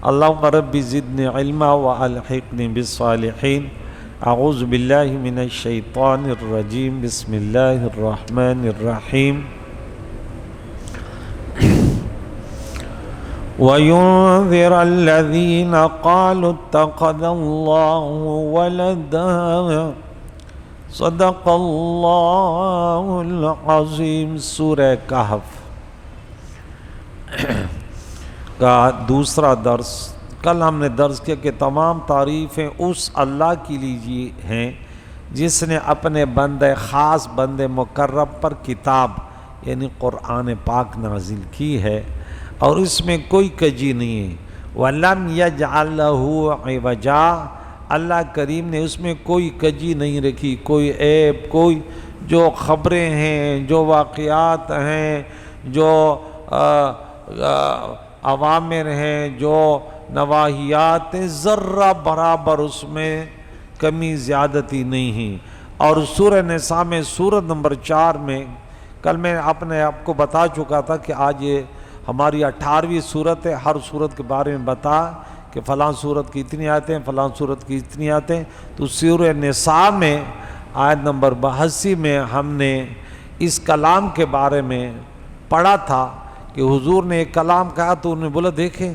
اللہم رب زدنی علما والحقنی بالصالحین۔ اعوذ باللہ من الشیطان الرجیم، بسم اللہ الرحمن الرحیم۔ وَيُنذِرَ الَّذِينَ قَالُوا اتَّخَذَ اللَّهُ وَلَدًا۔ صدق اللہ العظیم۔ سورہ کہف کا دوسرا درس۔ کل ہم نے درس کیا کہ تمام تعریفیں اس اللہ کے لیے ہیں جس نے اپنے بندے خاص بندے مقرب پر کتاب یعنی قرآن پاک نازل کی ہے اور اس میں کوئی کجی نہیں ہے۔ وَلَمْ يَجْعَلْ لَهُ عِوَجًا، اللہ کریم نے اس میں کوئی کجی نہیں رکھی، کوئی عیب، کوئی جو خبریں ہیں، جو واقعات ہیں، جو اوامر ہیں، جو نواہیات ہیں، ذرہ برابر اس میں کمی زیادتی نہیں ہے۔ اور سورہ نساء میں سورت نمبر 4 میں کل میں اپنے آپ کو بتا چکا تھا کہ آج یہ ہماری 18ویں سورت ہے۔ ہر سورت کے بارے میں بتا کہ فلاں سورت کی اتنی آیتیں، فلاں سورت کی اتنی آیتیں۔ تو سورہ نساء میں آیت نمبر 82 میں ہم نے اس کلام کے بارے میں پڑھا تھا کہ حضور نے ایک کلام کہا تو انہوں نے بولا دیکھیں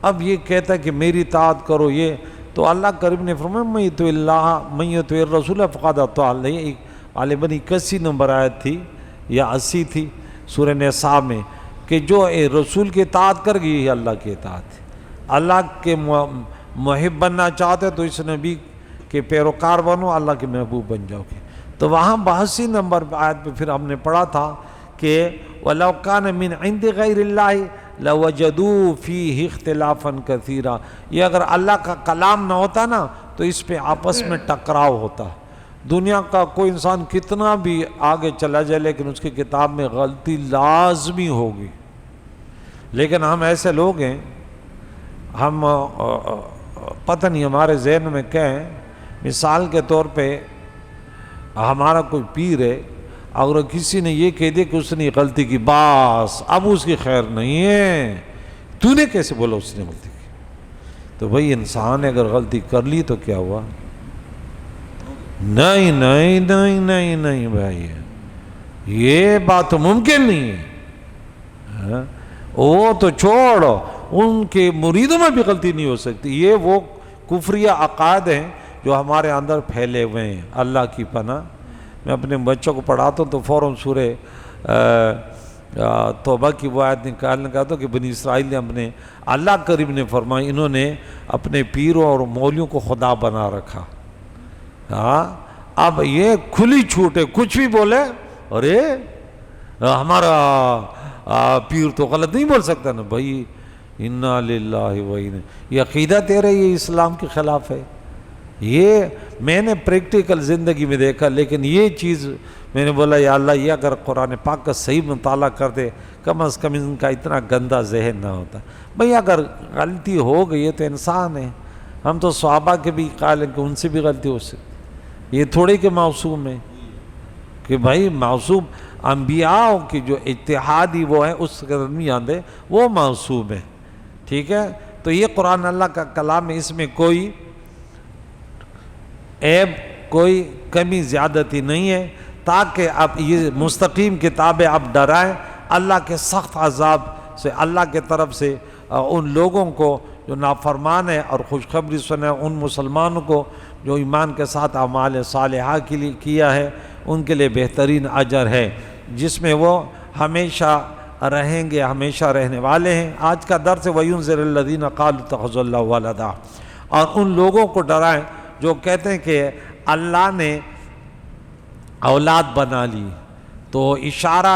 اب یہ کہتا ہے کہ میری اطاعت کرو، یہ تو اللہ کریم نے فرمایا من یطع اللہ من یطع الرسول فقد اطاع اللہ۔ غالباً 81 نمبر آیت تھی یا 80 تھی سورہ نساء میں کہ جو رسول کی اطاعت کر گئی یہ اللہ کی اطاعت ہے۔ اللہ کے محب بننا چاہتے تو اس نبی کے پیروکار بنو، اللہ کے محبوب بن جاؤ گے۔ تو وہاں 82 نمبر آیت پہ پھر ہم نے پڑھا تھا کہ وَلَوْ كَانَ مِنْ عِنْدِ غَيْرِ اللَّهِ لَوَجَدُوا فِيهِ اخْتِلَافًا كَثِيرًا۔ یہ اگر اللہ کا کلام نہ ہوتا نا تو اس پہ آپس میں ٹکراؤ ہوتا۔ دنیا کا کوئی انسان کتنا بھی آگے چلا جائے لیکن اس کی کتاب میں غلطی لازمی ہوگی۔ لیکن ہم ایسے لوگ ہیں، ہم پتہ نہیں ہمارے ذہن میں کیا ہے، مثال کے طور پہ ہمارا کوئی پیر ہے، اگر کسی نے یہ کہہ دیا کہ اس نے غلطی کی بس اب اس کی خیر نہیں ہے، تو نے کیسے بولا اس نے غلطی کی؟ تو بھئی انسان نے اگر غلطی کر لی تو کیا ہوا؟ نہیں نہیں نہیں نہیں نہیں بھائی، یہ بات ممکن نہیں ہے۔ وہ تو چھوڑو، ان کے مریدوں میں بھی غلطی نہیں ہو سکتی۔ یہ وہ کفریہ عقائد ہیں جو ہمارے اندر پھیلے ہوئے ہیں۔ اللہ کی پناہ میں اپنے بچوں کو پڑھاتا ہوں تو فوراً سورہ توبہ کی وہ آیت نکالنے کا تو کہ بنی اسرائیل نے اپنے اللہ کریم نے فرمایا انہوں نے اپنے پیروں اور مولیوں کو خدا بنا رکھا۔ ہاں اب یہ کھلی چھوٹ ہے، کچھ بھی بولے ارے ہمارا پیر تو غلط نہیں بول سکتا نا بھائی، انا للہ و انا، یہ عقیدہ تیرا یہ اسلام کے خلاف ہے۔ یہ میں نے پریکٹیکل زندگی میں دیکھا، لیکن یہ چیز میں نے بولا یا اللہ یہ اگر قرآن پاک کا صحیح مطالعہ کر دے کم از کم ان کا اتنا گندا ذہن نہ ہوتا۔ بھئی اگر غلطی ہو گئی ہے تو انسان ہے، ہم تو صحابہ کے بھی قائل ہیں کہ ان سے بھی غلطی ہو سکتی، یہ تھوڑی کہ معصوم ہے کہ بھائی معصوم انبیاء کی جو اتحادی وہ ہے اس کے درمیان دے وہ معصوم ہے، ٹھیک ہے۔ تو یہ قرآن اللہ کا کلام ہے، اس میں کوئی عیب کوئی کمی زیادتی نہیں ہے، تاکہ اب یہ مستقیم کتابیں اب ڈرائیں اللہ کے سخت عذاب سے، اللہ کے طرف سے ان لوگوں کو جو نافرمان ہے، اور خوشخبری سنائے ان مسلمانوں کو جو ایمان کے ساتھ اعمال صالحہ کے لیے کیا ہے، ان کے لیے بہترین اجر ہے جس میں وہ ہمیشہ رہیں گے، ہمیشہ رہنے والے ہیں۔ آج کا درس ہے وَيُنذِرَ الَّذِينَ قَالُوا اتَّخَذَ اللَّهَ وَلَدًا، اور ان لوگوں کو ڈرائیں جو کہتے ہیں کہ اللہ نے اولاد بنا لی۔ تو اشارہ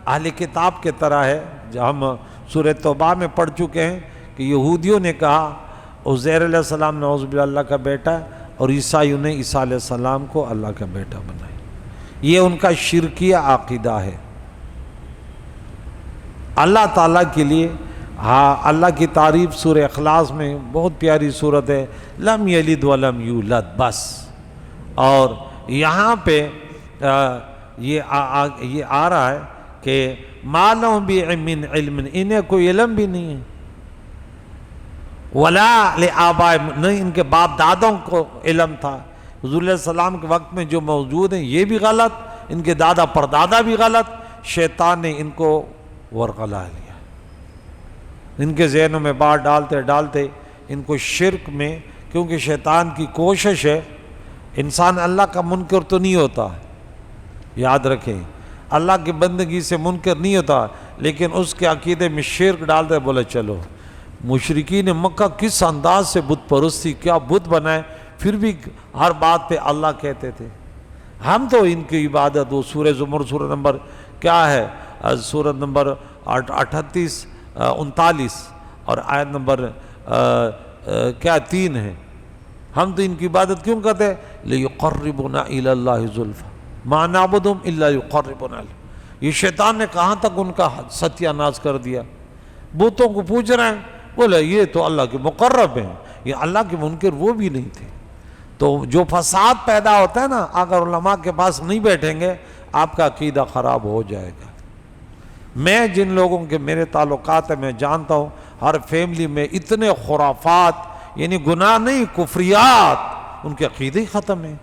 اہل کتاب کے طرح ہے، جو ہم سورہ توبہ میں پڑھ چکے ہیں کہ یہودیوں نے کہا عزیر علیہ السلام نعوذ باللہ اللہ کا بیٹا ہے، اور عیسائیوں نے عیسیٰ علیہ السلام کو اللہ کا بیٹا بنایا۔ یہ ان کا شرکیہ عقیدہ ہے۔ اللہ تعالیٰ کے لیے ہاں اللہ کی تعریف سورہ اخلاص میں بہت پیاری صورت ہے، لم یلد ولم یولد، بس۔ اور یہاں پہ یہ آ رہا ہے کہ ما لہم بِعِلْمٍ، انہیں کوئی علم بھی نہیں ہے۔ ولا لآبائے، نہیں ان کے باپ دادوں کو علم تھا۔ حضور علیہ السلام کے وقت میں جو موجود ہیں یہ بھی غلط، ان کے دادا پردادا بھی غلط، شیطان نے ان کو ورغلا لیا، ان کے ذہنوں میں بات ڈالتے ڈالتے ان کو شرک میں، کیونکہ شیطان کی کوشش ہے، انسان اللہ کا منکر تو نہیں ہوتا، یاد رکھیں اللہ کی بندگی سے منکر نہیں ہوتا، لیکن اس کے عقیدے میں شرک ڈالتے، بولے چلو مشرکین مکہ کس انداز سے بت پرستی، کیا بت بنائے، پھر بھی ہر بات پہ اللہ کہتے تھے، ہم تو ان کی عبادت، وہ سورہ زمر سورہ نمبر کیا ہے، سورہ نمبر 38 39 اور آیت نمبر کیا 3 ہے، ہم تو ان کی عبادت کیوں کرتے ہیں، لِيُقَرِّبُنَا إِلَى اللَّهِ زُلْفَى مَا نَعْبُدُهُمْ إِلَّا يُقَرِّبُنَا إِلَيْهِ۔ یہ شیطان نے کہاں تک ان کا ستیہ ناش کر دیا، بتوں کو پوچھ رہے ہیں، بولے یہ تو اللہ کے مقرب ہیں، یہ اللہ کے منکر وہ بھی نہیں تھے۔ تو جو فساد پیدا ہوتا ہے نا، اگر علماء کے پاس نہیں بیٹھیں گے آپ کا عقیدہ خراب ہو جائے گا۔ میں جن لوگوں کے میرے تعلقات ہیں میں جانتا ہوں، ہر فیملی میں اتنے خرافات، یعنی گناہ نہیں کفریات، ان کے عقیدے ہی ختم ہیں۔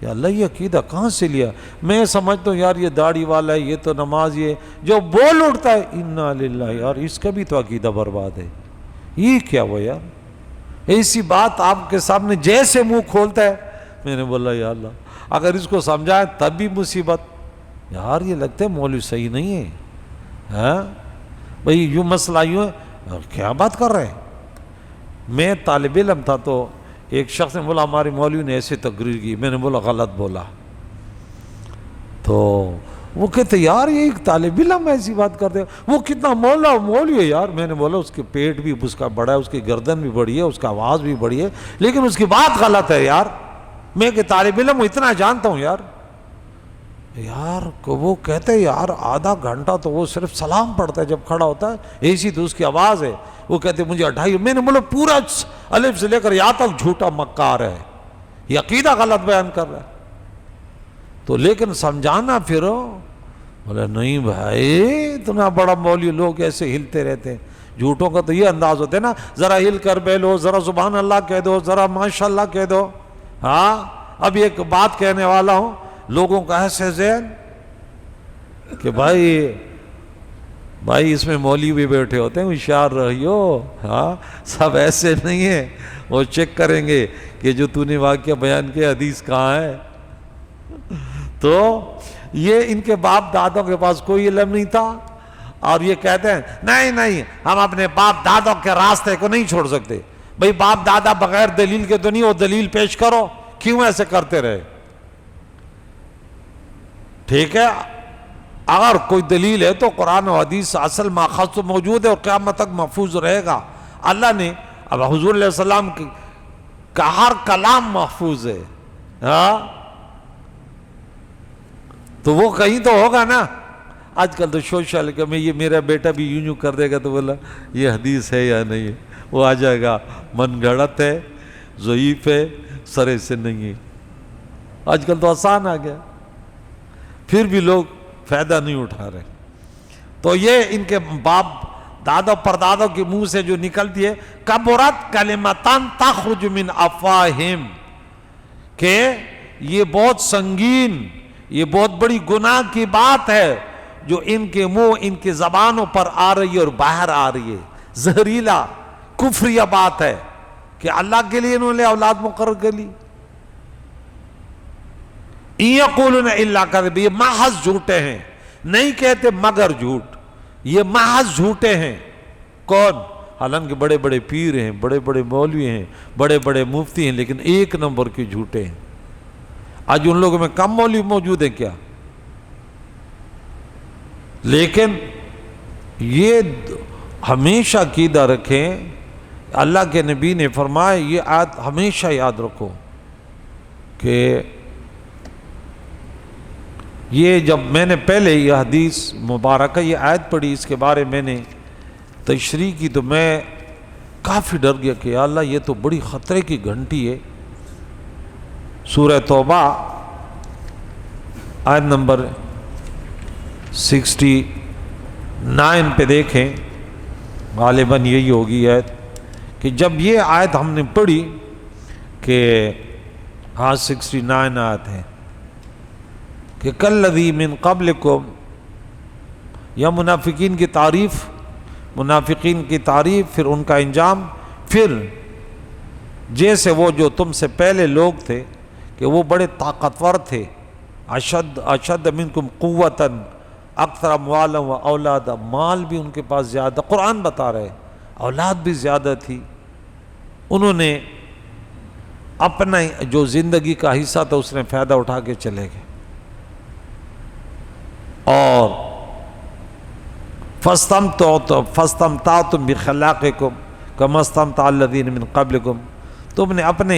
یا اللہ یہ عقیدہ کہاں سے لیا؟ میں سمجھتا ہوں یار یہ داڑھی والا ہے، یہ تو نماز، یہ جو بول اٹھتا ہے انا للہ، یار اس کا بھی تو عقیدہ برباد ہے، یہ کیا ہوا یار؟ ایسی بات آپ کے سامنے جیسے منہ کھولتا ہے، میں نے بولا یا اللہ اگر اس کو سمجھائے تب بھی مصیبت، یار یہ لگتا ہے مولوی صحیح نہیں ہے، ہاں بھئی یوں مسئلہ یوں ہے، کیا بات کر رہے ہیں؟ میں طالب علم تھا تو ایک شخص نے بولا ہمارے مولوی نے ایسے تقریر کی، میں نے بولا غلط بولا، تو وہ کہتے یار یہ ایک طالب علم ایسی بات کرتے ہیں، وہ کتنا مولوی ہے یار، میں نے بولا اس کے پیٹ بھی اس کا بڑا ہے، اس کی گردن بھی بڑی ہے، اس کا آواز بھی بڑی ہے، لیکن اس کی بات غلط ہے یار، میں کہ طالب علم ہوں اتنا جانتا ہوں یار کو وہ کہتے ہیں یار آدھا گھنٹہ تو وہ صرف سلام پڑھتا ہے جب کھڑا ہوتا ہے، ایسی تو اس کی آواز ہے، وہ کہتے مجھے 2.5، میں نے بولا پورا الف سے لے کر یہاں تک جھوٹا مکار ہے، یہ عقیدہ غلط بیان کر رہا ہے، تو لیکن سمجھانا پھرو، بولے نہیں بھائی اتنا بڑا مولوی، لوگ ایسے ہلتے رہتے ہیں، جھوٹوں کا تو یہ انداز ہوتا ہے نا، ذرا ہل کر بیلو، ذرا سبحان اللہ کہہ دو، ذرا ماشاءاللہ کہہ دو۔ ہاں اب ایک بات کہنے والا ہوں، لوگوں کا ایسے ذہن کہ بھائی اس میں مولوی بھی بیٹھے ہوتے ہیں، ہوشیار رہیو، ہاں سب ایسے نہیں ہیں، وہ چیک کریں گے کہ جو تو نے واقعہ بیان کیا حدیث کہاں ہے۔ تو یہ ان کے باپ دادوں کے پاس کوئی علم نہیں تھا، اور یہ کہتے ہیں نہیں ہم اپنے باپ دادوں کے راستے کو نہیں چھوڑ سکتے۔ بھئی باپ دادا بغیر دلیل کے تو نہیں، وہ دلیل پیش کرو، کیوں ایسے کرتے رہے؟ ٹھیک ہے اگر کوئی دلیل ہے تو قرآن و حدیث اصل ماخذ تو موجود ہے اور قیامت تک محفوظ رہے گا۔ اللہ نے اب حضور علیہ السلام کا ہر کلام محفوظ ہے، ہاں تو وہ کہیں تو ہوگا نا۔ آج کل تو سوشل میں یہ میرا بیٹا بھی یوں کر دے گا تو بولا یہ حدیث ہے یا نہیں ہے، وہ آ جائے گا من گھڑت ہے، ضعیف ہے، سرے سے نہیں ہے۔ آج کل تو آسان آ گیا، پھر بھی لوگ فائدہ نہیں اٹھا رہے۔ تو یہ ان کے باپ دادا پردادوں کے منہ سے جو نکلتی ہے، کبرت کلمتان تخرج من افواہہم، کہ یہ بہت سنگین، یہ بہت بڑی گناہ کی بات ہے جو ان کے منہ، ان کی زبانوں پر آ رہی ہے اور باہر آ رہی ہے، زہریلا کفریہ بات ہے کہ اللہ کے لیے انہوں نے اولاد مقرر کر لی۔ یقولون الا کذب، یہ محض جھوٹے ہیں، نہیں کہتے مگر جھوٹ، یہ محض جھوٹے ہیں۔ کون؟ حالانکہ بڑے بڑے پیر ہیں، بڑے بڑے مولوی ہیں، بڑے بڑے مفتی ہیں، لیکن ایک نمبر کے جھوٹے ہیں۔ آج ان لوگوں میں کم مولوی موجود ہیں کیا؟ لیکن یہ ہمیشہ عقیدہ رکھیں، اللہ کے نبی نے فرمایا، یہ آیت ہمیشہ یاد رکھو کہ یہ جب میں نے پہلے یہ حدیث مبارکہ یہ آیت پڑھی، اس کے بارے میں نے تشریح کی تو میں کافی ڈر گیا کہ یا اللہ یہ تو بڑی خطرے کی گھنٹی ہے۔ سورہ توبہ آیت نمبر 69 پہ دیکھیں، غالباً یہی ہوگی آیت، کہ جب یہ آیت ہم نے پڑھی کہ 69 آیت ہے کہ کالذی من قبلکم، یا منافقین کی تعریف، پھر ان کا انجام، پھر جیسے وہ جو تم سے پہلے لوگ تھے کہ وہ بڑے طاقتور تھے، اشد منکم قوتاً اکثر اموالا و اولادا، مال بھی ان کے پاس زیادہ، قرآن بتا رہے اولاد بھی زیادہ تھی، انہوں نے اپنا جو زندگی کا حصہ تھا اس نے فائدہ اٹھا کے چلے گئے، اور فاستمتعتم بخلاقکم کما استمتع الذین من قبلکم، تم نے اپنے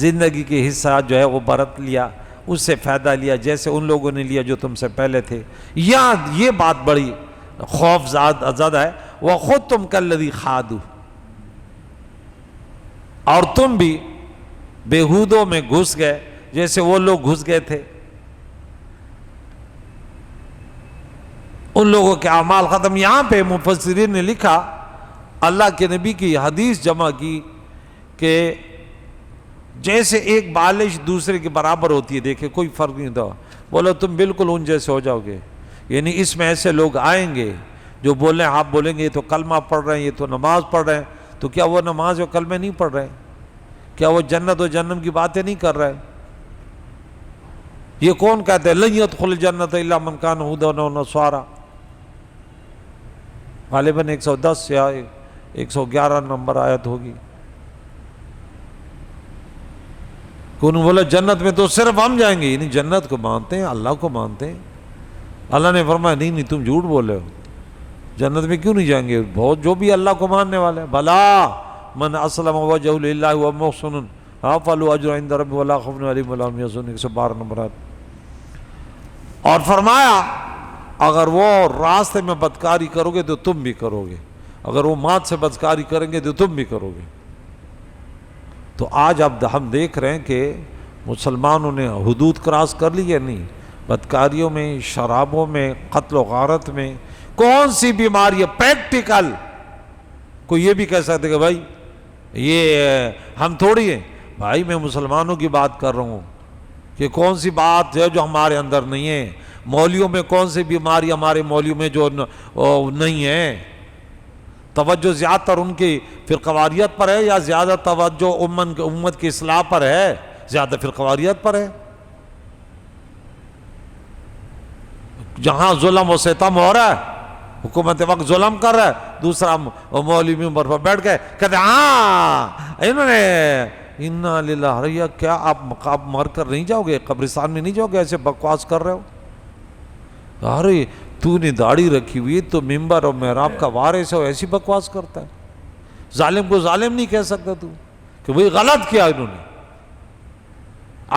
زندگی کے حصہ جو ہے وہ برت لیا، اس سے فائدہ لیا جیسے ان لوگوں نے لیا جو تم سے پہلے تھے۔ یہ بات بڑی خوف زدہ ہے، وَخُذْتُمْ كَالَّذِي خَاضُوا، اور تم بھی بےہودوں میں گھس گئے جیسے وہ لوگ گھس گئے تھے۔ ان لوگوں کے اعمال ختم۔ یہاں پہ مفسرین نے لکھا، اللہ کے نبی کی حدیث جمع کی کہ جیسے ایک بالش دوسرے کے برابر ہوتی ہے، دیکھیں کوئی فرق نہیں تھا، بولو تم بالکل ان جیسے ہو جاؤ گے، یعنی اس میں ایسے لوگ آئیں گے جو بولیں، آپ بولیں گے یہ تو کلمہ پڑھ رہے ہیں، یہ تو نماز پڑھ رہے ہیں، تو کیا وہ نماز و کلمے نہیں پڑھ رہے ہیں؟ کیا وہ جنت و جہنم کی باتیں نہیں کر رہے؟ یہ کون کہتے ہیں لن يدخل الجنت الا من كان هودا و نصارى؟ غالباً 110 یا 111 نمبر آیت ہوگی۔ کون بولا جنت میں تو صرف ہم جائیں گے، یعنی جنت کو مانتے ہیں، اللہ کو مانتے ہیں۔ اللہ نے فرمایا نہیں تم جھوٹ بولے ہو، جنت میں کیوں نہیں جائیں گے؟ بہت جو بھی اللہ کو ماننے والے، بھلا من اسلم وجہہ للہ و محسن فلہ اجر عند ربہ ولا خوف علیہم ولا هم يحزنون، 112 نمبر آیت۔ اور فرمایا اگر وہ راستے میں بدکاری کرو گے تو تم بھی کرو گے، اگر وہ مات سے بدکاری کریں گے تو تم بھی کرو گے۔ تو آج اب ہم دیکھ رہے ہیں کہ مسلمانوں نے حدود کراس کر لی ہے، نہیں، بدکاریوں میں، شرابوں میں، قتل و غارت میں، کون سی بیماری ہے پریکٹیکل؟ کوئی یہ بھی کہہ سکتے کہ بھائی یہ ہم تھوڑی ہیں، بھائی میں مسلمانوں کی بات کر رہا ہوں کہ کون سی بات ہے جو ہمارے اندر نہیں ہے، مولویوں میں کون سی بیماری ہمارے مولویوں میں جو نہیں ہے؟ توجہ زیادہ تر ان کی فرقواریت پر ہے یا زیادہ توجہ امت کی اصلاح پر ہے؟ زیادہ فرقواریت پر ہے۔ جہاں ظلم و ستم ہو رہا ہے، حکومت وقت ظلم کر رہا ہے، دوسرا مولوی منبر پر بیٹھ گئے کہتے ہاں انہوں نے انا للہ، کیا آپ مر کر نہیں جاؤ گے، قبرستان میں نہیں جاؤ گے، ایسے بکواس کر رہے ہو؟ ارے تو نے داڑھی رکھی ہوئی تو ممبر اور محراب کا وارث ہے، ایسی بکواس کرتا ہے؟ ظالم کو ظالم نہیں کہہ سکتا تو کہ وہی غلط کیا انہوں نے؟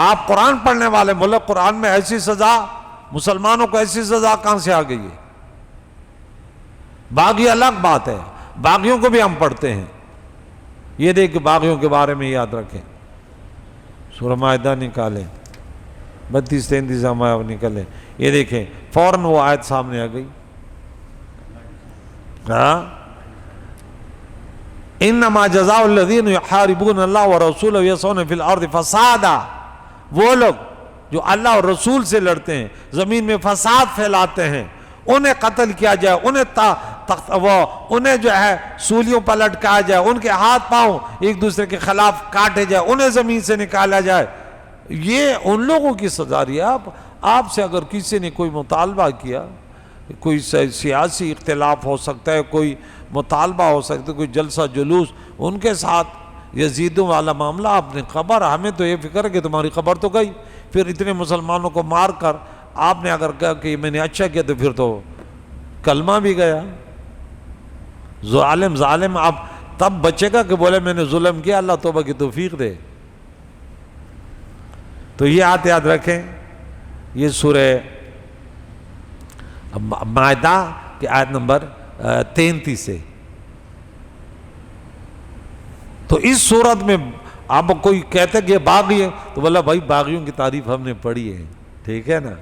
آپ قرآن پڑھنے والے ملک، قرآن میں ایسی سزا، مسلمانوں کو ایسی سزا کہاں سے آ گئی ہے؟ باغی الگ بات ہے، باغیوں کو بھی ہم پڑھتے ہیں، یہ دیکھ کہ باغیوں کے بارے میں یاد رکھیں۔ سورہ مائدہ نکالیں، 32-33 آیت نکلیں، یہ دیکھیں فوراً وہ آیت سامنے آ گئی۔ انما جزاء الذین یحاربون اللہ ورسولہ ویسعون فی الارض فسادا، وہ لوگ جو اللہ اور رسول سے لڑتے ہیں، زمین میں فساد پھیلاتے ہیں، انہیں قتل کیا جائے، انہیں جو ہے سولیوں پر لٹکایا جائے، ان کے ہاتھ پاؤں ایک دوسرے کے خلاف کاٹے جائے، انہیں زمین سے نکالا جائے، یہ ان لوگوں کی سزا رہی ہے۔ آپ سے اگر کسی نے کوئی مطالبہ کیا، کوئی سیاسی اختلاف ہو سکتا ہے، کوئی مطالبہ ہو سکتا ہے، کوئی جلسہ جلوس، ان کے ساتھ یزیدوں والا معاملہ، آپ نے خبر، ہمیں تو یہ فکر ہے کہ تمہاری خبر تو گئی، پھر اتنے مسلمانوں کو مار کر آپ نے اگر کہا کہ میں نے اچھا کیا تو پھر تو کلمہ بھی گیا۔ ظالم آپ تب بچے گا کہ بولے میں نے ظلم کیا، اللہ توبہ کی توفیق دے۔ تو یہ آیت یاد رکھیں، یہ سورہ مائدہ کی آیت نمبر 33 سے۔ تو اس صورت میں آپ کوئی کہتے کہ یہ باغی ہے تو بولا بھائی باغیوں کی تعریف ہم نے پڑھی ہے، ٹھیک ہے نا،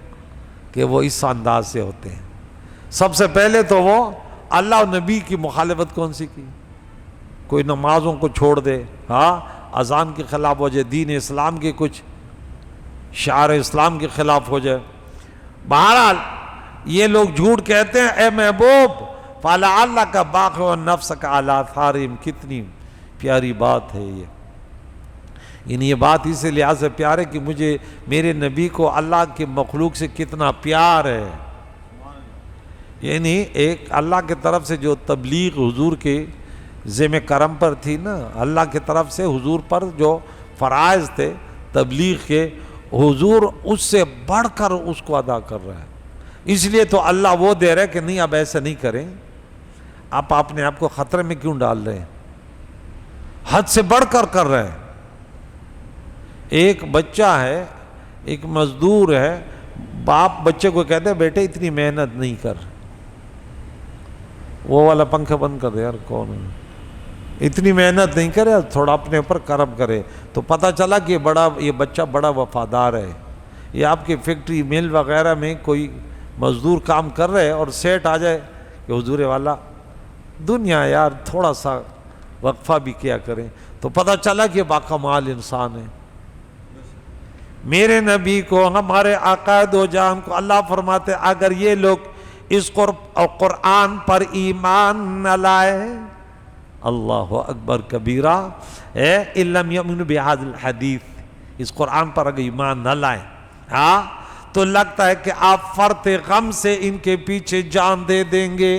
کہ وہ اس انداز سے ہوتے ہیں۔ سب سے پہلے تو وہ اللہ اور نبی کی مخالفت کون سی کی؟ کوئی نمازوں کو چھوڑ دے، ہاں اذان کے خلاف ہو جائے، دین اسلام کے کچھ شعار اسلام کے خلاف ہو جائے۔ بہرحال یہ لوگ جھوٹ کہتے ہیں، اے محبوب فَلَعَلَّكَ بَاخِعٌ نَفْسَكَ عَلَىٰ آثَارِهِمْ، کتنی پیاری بات ہے یہ۔ یعنی یہ بات اس لحاظ سے پیار ہے کہ مجھے میرے نبی کو اللہ کے مخلوق سے کتنا پیار ہے۔ یعنی ایک اللہ کی طرف سے جو تبلیغ حضور کے ذمہ کرم پر تھی نا، اللہ کی طرف سے حضور پر جو فرائض تھے تبلیغ کے، حضور اس سے بڑھ کر اس کو ادا کر رہا ہے۔ اس لیے تو اللہ وہ دے رہا ہے کہ نہیں اب ایسا نہیں کریں، آپ اپنے آپ کو خطرے میں کیوں ڈال رہے ہیں؟ حد سے بڑھ کر رہے ہیں۔ ایک بچہ ہے، ایک مزدور ہے، باپ بچے کو کہتے ہیں بیٹے اتنی محنت نہیں کر، وہ والا پنکھا بند کر دے یار، کون ہے، اتنی محنت نہیں کرے، تھوڑا اپنے اوپر کرم کرے۔ تو پتہ چلا کہ یہ بچہ بڑا وفادار ہے۔ یہ آپ کی فیکٹری مل وغیرہ میں کوئی مزدور کام کر رہے اور سیٹ آ جائے کہ حضور والا دنیا یار تھوڑا سا وقفہ بھی کیا کریں، تو پتہ چلا کہ باکمال انسان ہے۔ میرے نبی کو، ہمارے آقا دو جہان کو اللہ فرماتے اگر یہ لوگ اس قرآن پر ایمان نہ لائے، اللہ اکبر کبیرہ، اِن لَمْ يَؤْمِنُوا بِهَذَا الْحَدِيثِ، اس قرآن پر اگر ایمان نہ لائیں، ہاں تو لگتا ہے کہ آپ فرط غم سے ان کے پیچھے جان دے دیں گے۔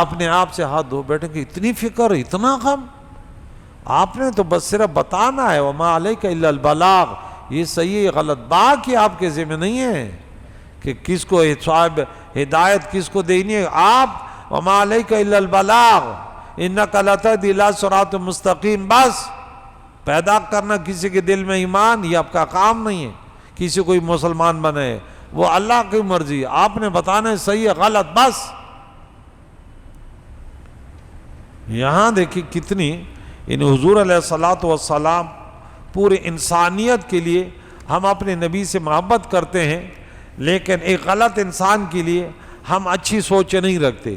اپنے آپ سے ہاتھ دھو بیٹھیں کہ اتنی فکر، اتنا غم، آپ نے تو بس صرف بتانا ہے، وَمَا عَلَيْكَ إِلَّا الْبَلَاغُ، یہ صحیح غلط بات کہ آپ کے ذمہ نہیں ہے کہ کس کو صاحب ہدایت کس کو دینی ہے۔ آپ وَمَا عَلَيْكَ إِلَّا الْبَلَاغُ إِنَّكَ لَتَهْدِي إِلَىٰ صِرَاطٍ مُسْتَقِيمٍ، بس پیدا کرنا کسی کے دل میں ایمان یہ آپ کا کام نہیں ہے، کسی کوئی مسلمان بنے وہ اللہ کی مرضی، آپ نے بتانا ہے صحیح ہے غلط بس۔ یہاں دیکھیں کتنی ان حضور علیہ السلام پورے انسانیت کے لیے، ہم اپنے نبی سے محبت کرتے ہیں لیکن ایک غلط انسان کے لیے ہم اچھی سوچ نہیں رکھتے۔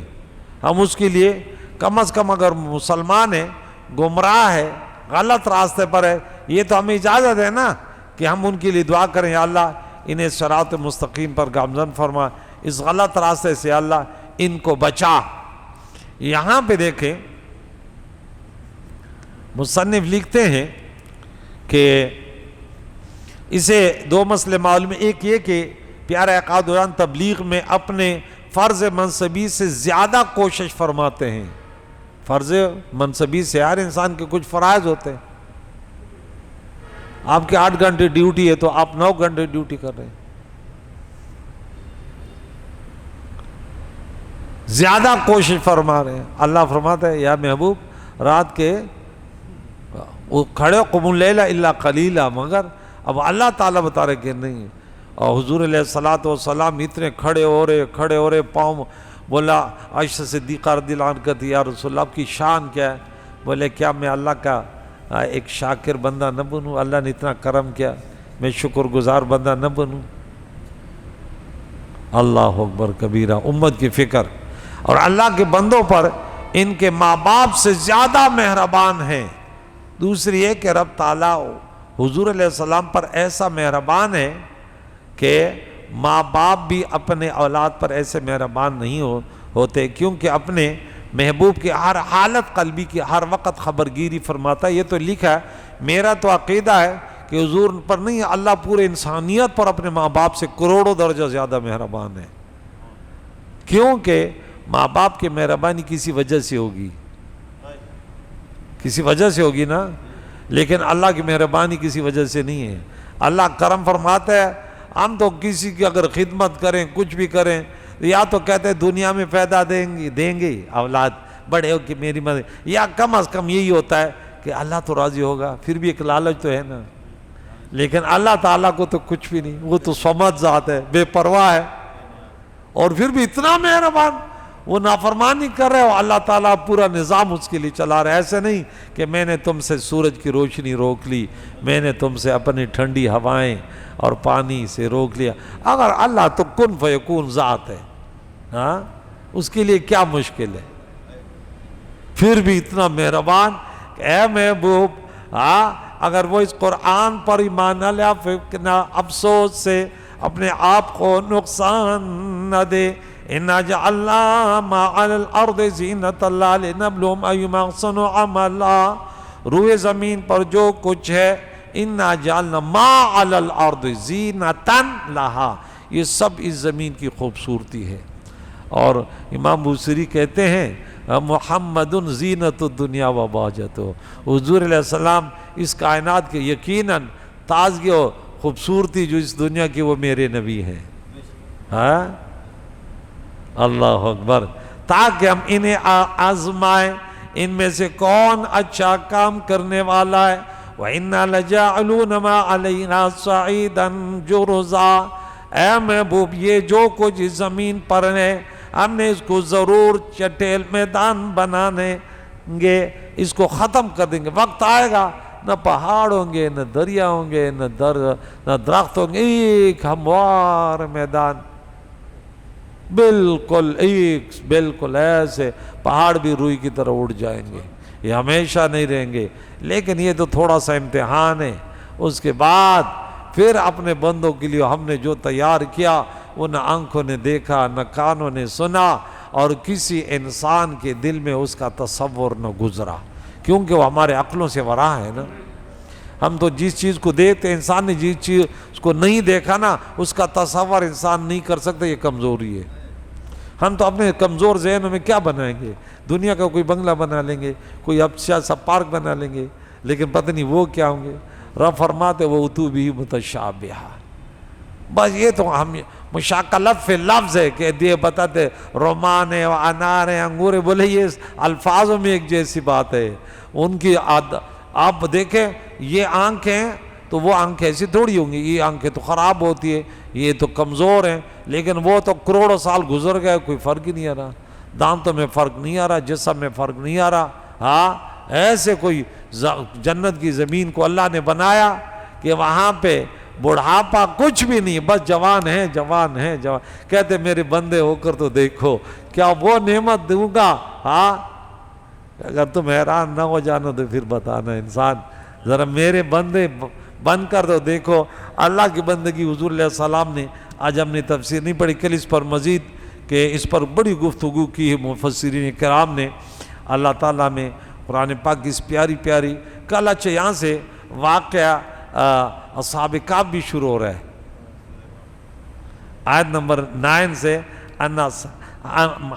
ہم اس کے لیے کم از کم اگر مسلمان ہے، گمراہ ہے، غلط راستے پر ہے، یہ تو ہمیں اجازت ہے نا کہ ہم ان کے لیے دعا کریں، یا اللہ انہیں صراط مستقیم پر گامزن فرما، اس غلط راستے سے اللہ ان کو بچا۔ یہاں پہ دیکھیں مصنف لکھتے ہیں کہ اسے دو مسئلے معلوم ہیں، ایک یہ کہ پیارے آقا دوران تبلیغ میں اپنے فرض منصبی سے زیادہ کوشش فرماتے ہیں۔ فرض منصبی سے ہر انسان کے کچھ فرائض ہوتے ہیں، آپ کے 8 گھنٹے ڈیوٹی ہے تو آپ 9 گھنٹے ڈیوٹی کر رہے ہیں، زیادہ کوشش فرما رہے ہیں۔ اللہ فرماتا ہے یا محبوب رات کے وہ کھڑے قم اللیل الا قلیلا، مگر اب اللہ تعالیٰ بتا رہے کہ نہیں۔ اور حضور علیہ السلام اتنے کھڑے ہو رہے پاؤں، بولا عائشہ صدیقہ رضی اللہ عنہ کہتی یا رسول اللہ آپ کی شان کیا ہے؟ بولے کیا میں اللہ کا ایک شاکر بندہ نہ بنوں؟ اللہ نے اتنا کرم کیا، میں شکر گزار بندہ نہ بنوں؟ اللہ اکبر کبیرہ، امت کی فکر۔ اور اللہ کے بندوں پر ان کے ماں باپ سے زیادہ مہربان ہیں۔ دوسری ہے کہ رب تعالیٰ حضور علیہ السلام پر ایسا مہربان ہے کہ ماں باپ بھی اپنے اولاد پر ایسے مہربان نہیں ہوتے، کیونکہ اپنے محبوب کی ہر حالت قلبی کی ہر وقت خبرگیری فرماتا ہے۔ یہ تو لکھا ہے، میرا تو عقیدہ ہے کہ حضور پر نہیں، اللہ پورے انسانیت پر اپنے ماں باپ سے کروڑوں درجہ زیادہ مہربان ہے، کیونکہ ماں باپ کی مہربانی کسی وجہ سے ہوگی، کسی وجہ سے ہوگی نا، لیکن اللہ کی مہربانی کسی وجہ سے نہیں ہے۔ اللہ کرم فرماتا ہے، ہم تو کسی کی اگر خدمت کریں کچھ بھی کریں یا تو کہتے ہیں دنیا میں پیدا دیں گے اولاد بڑے ہو کہ میری مدد، یا کم از کم یہی ہوتا ہے کہ اللہ تو راضی ہوگا، پھر بھی ایک لالچ تو ہے نا۔ لیکن اللہ تعالیٰ کو تو کچھ بھی نہیں، وہ تو صمد ذات ہے، بے پرواہ ہے، اور پھر بھی اتنا مہربان، وہ نافرمانی کر رہے ہو اللہ تعالیٰ پورا نظام اس کے لیے چلا رہا ہے۔ ایسے نہیں کہ میں نے تم سے سورج کی روشنی روک لی، میں نے تم سے اپنی ٹھنڈی ہوائیں اور پانی سے روک لیا۔ اگر اللہ تو کن فیکون ذات ہے، ہاں اس کے لیے کیا مشکل ہے؟ پھر بھی اتنا مہربان کہ اے محبوب اگر وہ اس قرآن پر ایمان نہ لیا پھر افسوس سے اپنے آپ کو نقصان نہ دے. اِنَّا جَعَلْنَا مَا عَلَى الْأَرْضِ زِينَةً لَّهَا لِنَبْلُوَهُمْ أَيُّهُمْ أَحْسَنُ عَمَلًا. روئے زمین پر جو کچھ ہے اِنَّا جَعَلْنَا مَا عَلَى الْأَرْضِ زِينَةً لَّهَا، یہ سب اس زمین کی خوبصورتی ہے. اور امام بوصیری کہتے ہیں محمد زینت الدنیا و باجتہ، حضور علیہ السلام اس کائنات کے یقیناً تازگی و خوبصورتی جو اس دنیا کی وہ میرے نبی ہیں. اللہ اکبر. تاکہ ہم انہیں آزمائیں ان میں سے کون اچھا کام کرنے والا ہے. وَإِنَّا لَجَاعِلُونَ مَا عَلَيْهَا صَعِيدًا جُرُزًا. اے محبوب یہ جو کچھ اس زمین پر ہے ہم نے اس کو ضرور چٹیل میدان بنانے گے، اس کو ختم کر دیں گے. وقت آئے گا نہ پہاڑ ہوں گے، نہ دریا ہوں گے، نہ درخت ہوں گے، ایک ہموار میدان، بالکل ایسے پہاڑ بھی روئی کی طرح اڑ جائیں گے. یہ ہمیشہ نہیں رہیں گے، لیکن یہ تو تھوڑا سا امتحان ہے. اس کے بعد پھر اپنے بندوں کے لیے ہم نے جو تیار کیا وہ نہ آنکھوں نے دیکھا نہ کانوں نے سنا اور کسی انسان کے دل میں اس کا تصور نہ گزرا، کیونکہ وہ ہمارے عقلوں سے ورا ہے نا. ہم تو جس چیز کو دیکھتے انسان نے جس چیز کو نہیں دیکھا نا اس کا تصور انسان نہیں کر سکتا. یہ کمزوری ہے. ہم تو اپنے کمزور ذہنوں میں کیا بنائیں گے؟ دنیا کا کوئی بنگلہ بنا لیں گے، کوئی اچھا سا پارک بنا لیں گے، لیکن پتہ نہیں وہ کیا ہوں گے. رب فرماتے وہ اتو بھی متشابہ. بس یہ تو ہم مشاکلت فی لفظ ہے کہ یہ بتاتے رومان ہے، انار ہے، انگور ہے، بولے یہ الفاظوں میں ایک جیسی بات ہے. ان کی آپ دیکھیں یہ آنکھیں تو وہ آنکھیں ایسی تھوڑی ہوں گی، یہ آنکھیں تو خراب ہوتی ہے، یہ تو کمزور ہیں، لیکن وہ تو کروڑوں سال گزر گئے کوئی فرق ہی نہیں آ رہا. دانتوں میں فرق نہیں آ رہا، جسم میں فرق نہیں آ رہا. ایسے کوئی جنت کی زمین کو اللہ نے بنایا کہ وہاں پہ بڑھاپا کچھ بھی نہیں، بس جوان ہے جوان ہے جوان. کہتے میرے بندے ہو کر تو دیکھو کیا وہ نعمت دوں گا. اگر تم حیران نہ ہو جانا تو پھر بتانا. انسان ذرا میرے بندے بن کر تو دیکھو. اللہ کی بندگی حضور علیہ السلام نے، آج ہم نے تفسیر نہیں پڑھی، کل اس پر مزید کہ اس پر بڑی گفتگو کی ہے مفسرین کرام نے. اللہ تعالیٰ میں قرآن پاک کی اس پیاری پیاری کل اچھا یہاں سے واقعہ اصحاب کہف بھی شروع ہو رہا ہے. آیت نمبر 9 سے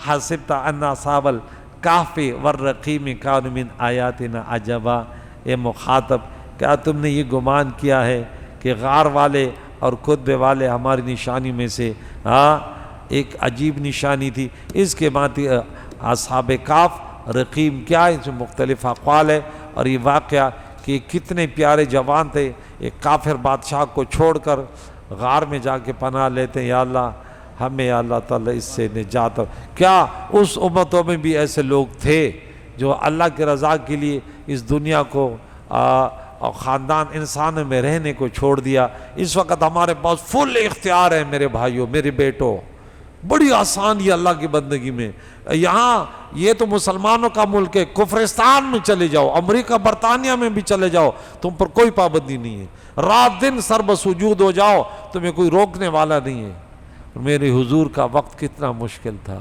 حسبت ان اصحاب الکہف والرقیم کانوا من آیاتنا عجبا. اے مخاطب کیا تم نے یہ گمان کیا ہے کہ غار والے اور کتبے والے ہماری نشانی میں سے ایک عجیب نشانی تھی. اس کے بعد اصحاب کہف رقیم کیا ہے، اس میں مختلف اقوال ہے. اور یہ واقعہ کہ کتنے پیارے جوان تھے، ایک کافر بادشاہ کو چھوڑ کر غار میں جا کے پناہ لیتے ہیں. یا اللہ ہمیں یا اللہ تعالیٰ اس سے نجات. کیا اس امتوں میں بھی ایسے لوگ تھے جو اللہ کی رضا کے لیے اس دنیا کو اور خاندان انسانوں میں رہنے کو چھوڑ دیا. اس وقت ہمارے پاس فل اختیار ہے میرے بھائیوں میرے بیٹوں، بڑی آسانی اللہ کی بندگی میں. یہاں یہ تو مسلمانوں کا ملک ہے، کفرستان میں چلے جاؤ، امریکہ برطانیہ میں بھی چلے جاؤ، تم پر کوئی پابندی نہیں ہے. رات دن سر بسجود ہو جاؤ، تمہیں کوئی روکنے والا نہیں ہے. میرے حضور کا وقت کتنا مشکل تھا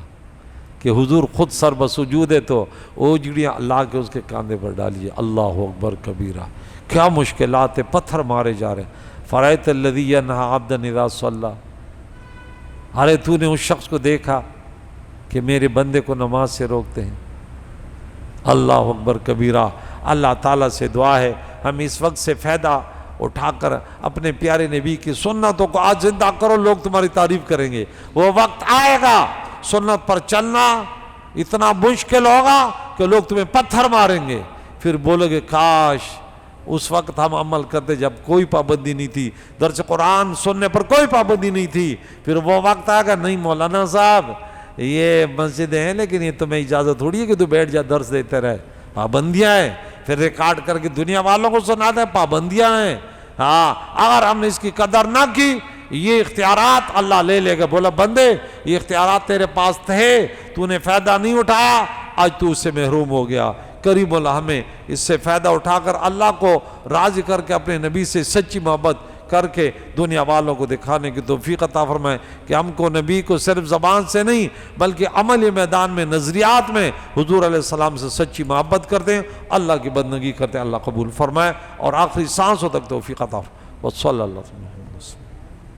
کہ حضور خود سر بسجود ہے تو اوجڑیاں لا کے اس کے کاندھے پر ڈالیے. اللہ اکبر کبیرہ. کیا مشکلات ہیں، پتھر مارے جا رہے ہیں. فرأیت الذی ینہی عبدا اذا صلی. ارے تو نے اس شخص کو دیکھا کہ میرے بندے کو نماز سے روکتے ہیں. اللہ اکبر کبیرہ. اللہ تعالیٰ سے دعا ہے ہم اس وقت سے فائدہ اٹھا کر اپنے پیارے نبی کی سنتوں کو آج زندہ کرو. لوگ تمہاری تعریف کریں گے. وہ وقت آئے گا سنت پر چلنا اتنا مشکل ہوگا کہ لوگ تمہیں پتھر ماریں گے. پھر بولو گے کاش اس وقت ہم عمل کرتے جب کوئی پابندی نہیں تھی، درس قرآن سننے پر کوئی پابندی نہیں تھی. پھر وہ وقت آئے گا نہیں مولانا صاحب یہ مسجدیں ہیں لیکن یہ تمہیں اجازت تھوڑی ہے کہ تو بیٹھ جا درس دیتے رہے. پابندیاں ہیں. پھر ریکارڈ کر کے دنیا والوں کو سنا دیں پابندیاں ہیں. اگر ہم نے اس کی قدر نہ کی یہ اختیارات اللہ لے لے گا. بولا بندے یہ اختیارات تیرے پاس تھے، تو نے فائدہ نہیں اٹھایا، آج تو اس سے محروم ہو گیا. کریم اللہ ہمیں اس سے فائدہ اٹھا کر اللہ کو راضی کر کے اپنے نبی سے سچی محبت کر کے دنیا والوں کو دکھانے کی توفیق عطا فرمائے کہ ہم کو نبی کو صرف زبان سے نہیں بلکہ عملی میدان میں نظریات میں حضور علیہ السلام سے سچی محبت کرتے ہیں، اللہ کی بندگی کرتے ہیں، اللہ قبول فرمائے اور آخری سانسوں تک توفیق عطا فرمائے۔ وصلی اللہ علیہ وسلم۔